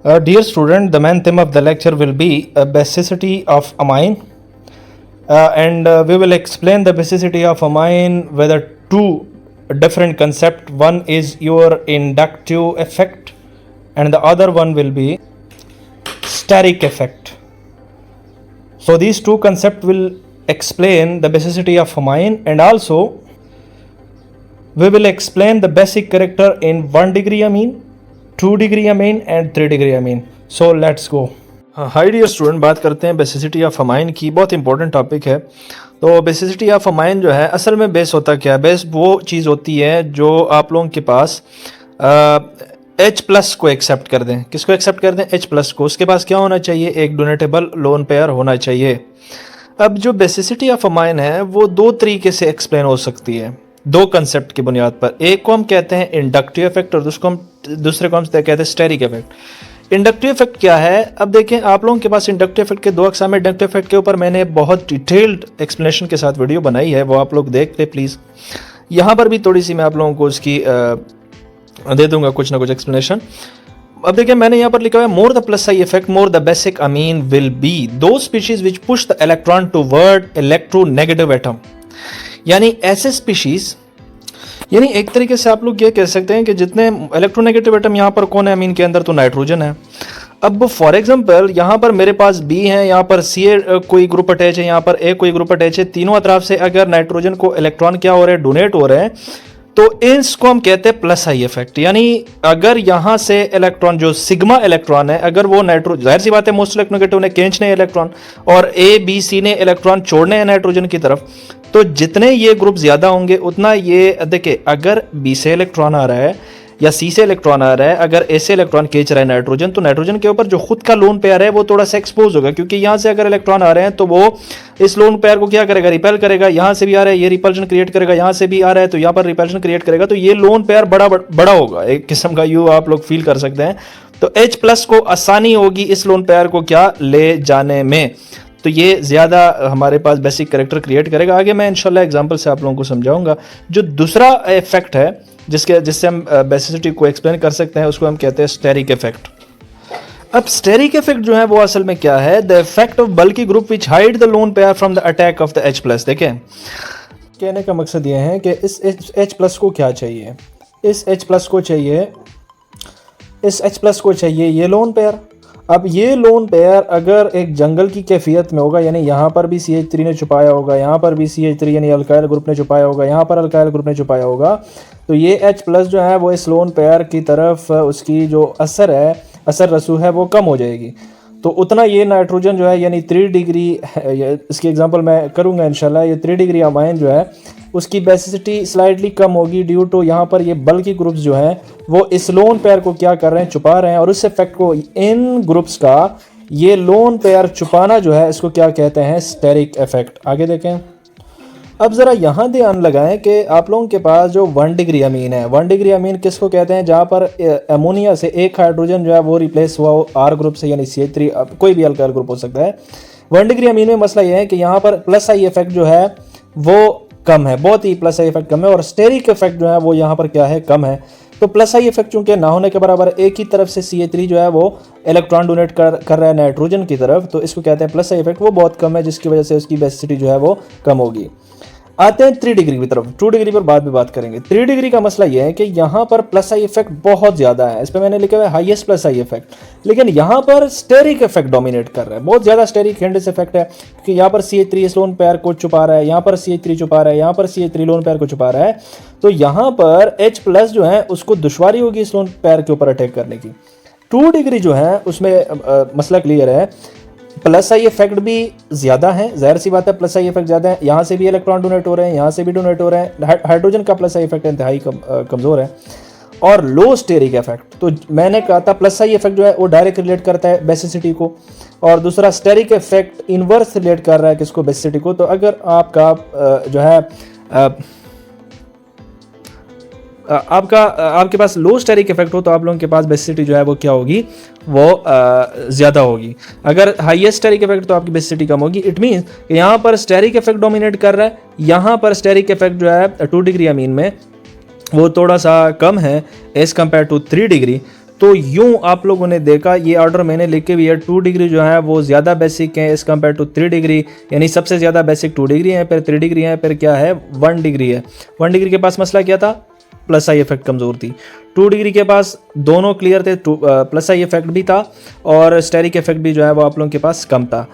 Dear student, the main theme of the lecture will be basicity of amine, and we will explain the basicity of amine with two different concept. One is your inductive effect, and the other one will be steric effect. So these two concepts will explain the basicity of amine, and also we will explain the basic character in 1 degree amine, 2 degree amine and 3 degree amine. So let's go. Hi dear student, बात करते हैं basicity of amine की. बहुत important topic है. तो basicity of amine जो है, असल में बेस होता क्या है? बेस वो चीज़ होती है जो आप लोगों के पास H प्लस को एक्सेप्ट कर दें. किसको एक्सेप्ट कर दें? H प्लस को. उसके पास क्या होना चाहिए? एक डोनेटेबल लोन पेयर होना चाहिए. अब जो बेसिसिटी ऑफ अमाइन है वो दो तरीके से एक्सप्लेन हो सकती है, दो कंसेप्ट की बुनियाद पर. एक को हम कहते हैं इंडक्टिव इफेक्ट और दूसरे को हम कहते हैं स्टेरिक इफेक्ट. इंडक्टिव इफेक्ट क्या है? अब देखें, आप लोगों के पास इंडक्टिव इफेक्ट के दो अक़साम है. इंडक्टिव इफेक्ट के ऊपर मैंने बहुत डिटेल्ड एक्सप्लेनेशन के साथ वीडियो बनाई है, वो आप लोग देख ले प्लीज़. यहाँ पर भी थोड़ी सी मैं आप लोगों को उसकी दे दूंगा कुछ ना कुछ एक्सप्लेनेशन. अब देखिए, मैंने यहाँ पर लिखा है more the plus I effect more the basic amine will be दो species which push the electron toward electronegative atom. यानी ऐसे स्पीशीज, यानी एक तरीके से आप लोग ये कह सकते हैं कि जितने इलेक्ट्रोनेगेटिव एटम यहाँ पर कौन है अमीन के अंदर? तो नाइट्रोजन है. अब फॉर एग्जांपल यहाँ पर मेरे पास बी है, यहाँ पर सी कोई ग्रुप अटैच है, यहाँ पर ए कोई ग्रुप अटैच है. तीनों अतराफ से अगर नाइट्रोजन को इलेक्ट्रॉन क्या हो रहे हैं? डोनेट हो रहे हैं. तो इसको हम कहते हैं प्लस आई इफेक्ट. यानी अगर यहाँ से इलेक्ट्रॉन, जो सिग्मा इलेक्ट्रॉन है, अगर वो नाइट्रोजन, जाहिर सी बात है मोस्ट इलेक्ट्रोनेगेटिव ने खींचने हैं इलेक्ट्रॉन और ए बी सी ने इलेक्ट्रॉन छोड़ने हैं नाइट्रोजन की तरफ. तो जितने ये ग्रुप ज्यादा होंगे उतना ये, देखिए, अगर बी से इलेक्ट्रॉन आ रहा है या सी से इलेक्ट्रॉन आ रहा है, अगर ए से इलेक्ट्रॉन खींच रहा है नाइट्रोजन, तो नाइट्रोजन के ऊपर जो खुद का लोन पेयर है वो थोड़ा सा एक्सपोज होगा, क्योंकि यहाँ से अगर इलेक्ट्रॉन आ रहे हैं तो वो इस लोन पेयर को क्या करेगा? रिपेल करेगा. यहाँ से भी आ रहा है, ये रिपल्शन क्रिएट करेगा. यहाँ से भी आ रहा है तो यहाँ पर रिपल्शन क्रिएट करेगा. तो ये लोन पेयर बड़ा होगा, एक किस्म का यू आप लोग फील कर सकते हैं. तो H प्लस को आसानी होगी इस लोन पेयर को क्या ले जाने में. तो ये ज़्यादा हमारे पास बेसिक कैरेक्टर क्रिएट करेगा. आगे मैं इंशाल्लाह एग्जांपल से आप लोगों को समझाऊंगा. जो दूसरा इफेक्ट है जिससे हम बेसिसिटी को एक्सप्लेन कर सकते हैं, उसको हम कहते हैं स्टेरिक इफेक्ट. अब स्टेरिक इफेक्ट जो है वो असल में क्या है? The effect of bulky group which hide the lone pair from the attack of the H plus. देखें, कहने का मकसद ये है कि इस H प्लस को क्या चाहिए? इस H प्लस को चाहिए ये लोन पेयर. अब ये लोन पेयर अगर एक जंगल की कैफियत में होगा, यानी यहाँ पर भी CH3 ने छुपाया होगा, यहाँ पर भी CH3 यानी अल्काइल ग्रुप ने छुपाया होगा, यहाँ पर अल्काइल ग्रुप ने छुपाया होगा, तो ये H प्लस जो है वो इस लोन पेयर की तरफ उसकी जो असर रसू है वो कम हो जाएगी. तो उतना ये नाइट्रोजन जो है, यानी 3 डिग्री, इसकी एग्जांपल मैं करूँगा इंशाल्लाह, ये 3 डिग्री अमाइन जो है उसकी बेसिसिटी स्लाइटली कम होगी ड्यू टू यहाँ पर ये बल्कि ग्रुप्स जो हैं वो इस लोन पेयर को क्या कर रहे हैं? छुपा रहे हैं. और उस इफेक्ट को, इन ग्रुप्स का ये लोन पेयर छुपाना जो है, इसको क्या कहते हैं? Steric effect. आगे देखें. अब ज़रा यहाँ ध्यान लगाएं कि आप लोगों के पास जो 1 डिग्री अमीन है, 1 डिग्री अमीन किसको कहते हैं? जहाँ पर अमोनिया से एक हाइड्रोजन जो है वो रिप्लेस हुआ हो R ग्रुप से, यानी CH3, कोई भी अल्काइल ग्रुप हो सकता है. 1 डिग्री अमीन में मसला यह है कि यहाँ पर प्लस आई इफेक्ट जो है वो कम है, बहुत ही प्लस आई इफेक्ट कम है, और स्टेरिक इफेक्ट जो है वो यहाँ पर क्या है? कम है. तो प्लस आई इफेक्ट चूंकि ना होने के बराबर, एक ही तरफ से CH3 जो है वो इलेक्ट्रॉन डोनेट कर रहा है नाइट्रोजन की तरफ, तो इसको कहते हैं प्लस आई इफेक्ट. वो बहुत कम है जिसकी वजह से उसकी बेसिसिटी जो है वो कम होगी. आते हैं 3 डिग्री की तरफ. 2 डिग्री पर बाद में बात करेंगे. 3 डिग्री का मसला यह है कि यहाँ पर प्लस आई इफेक्ट बहुत ज़्यादा है. इस पर मैंने लिखा हुआ है हाईएस्ट प्लस आई इफेक्ट, लेकिन यहाँ पर स्टेरिक इफेक्ट डोमिनेट कर रहा है. बहुत ज़्यादा स्टेरिक हिंडस इफेक्ट है, क्योंकि यहाँ पर CH3 इस लोन पेयर को छुपा रहा है, यहाँ पर CH3 छुपा रहा है, यहाँ पर CH3 लोन पेयर को छुपा रहा है. तो यहाँ पर H प्लस जो है उसको दुश्वारी होगी इस लोन पेयर के ऊपर अटैक करने की. 2 डिग्री जो है उसमें मसला क्लियर है. प्लस आई इफेक्ट भी ज़्यादा है, जाहिर सी बात है प्लस आई इफेक्ट ज़्यादा है. यहाँ से भी इलेक्ट्रॉन डोनेट हो रहे हैं, यहाँ से भी डोनेट हो रहे हैं. हाइड्रोजन का प्लस आई इफेक्ट इंतहाई कमज़ोर है. और लो स्टेरिक इफेक्ट, तो मैंने कहा था प्लस आई इफेक्ट जो है वो डायरेक्ट रिलेट करता है बेसिसिटी को, और दूसरा स्टेरिक इफेक्ट इनवर्स रिलेट कर रहा है किसको? बेसिसिटी को. तो अगर आपका जो है आपके पास लो स्टेरिक इफेक्ट हो तो आप लोगों के पास बेसिसिटी जो है वो क्या होगी? वो ज़्यादा होगी. अगर हाईएस्ट स्टेरिक इफेक्ट तो आपकी बेसिसिटी कम होगी. इट मीन्स यहाँ पर स्टेरिक इफेक्ट डोमिनेट कर रहा है, यहाँ पर स्टेरिक इफेक्ट जो है 2 डिग्री अमीन में वो थोड़ा सा कम है एज़ कम्पेयर टू 3 डिग्री. तो यूं आप लोगों ने देखा ये ऑर्डर मैंने लिख के भी है, 2 डिग्री जो है वो ज़्यादा बेसिक है एज़ कम्पेयर टू 3 डिग्री, यानी सबसे ज़्यादा बेसिक 2 डिग्री है, फिर 3 डिग्री है, फिर क्या है 1 डिग्री है। 1 डिग्री के पास मसला क्या था, प्लस आई इफेक्ट कमज़ोर थी। 2 डिग्री के पास दोनों क्लियर थे, प्लस आई इफेक्ट भी था और स्टेरिक इफेक्ट भी जो है वो आप लोगों के पास कम था।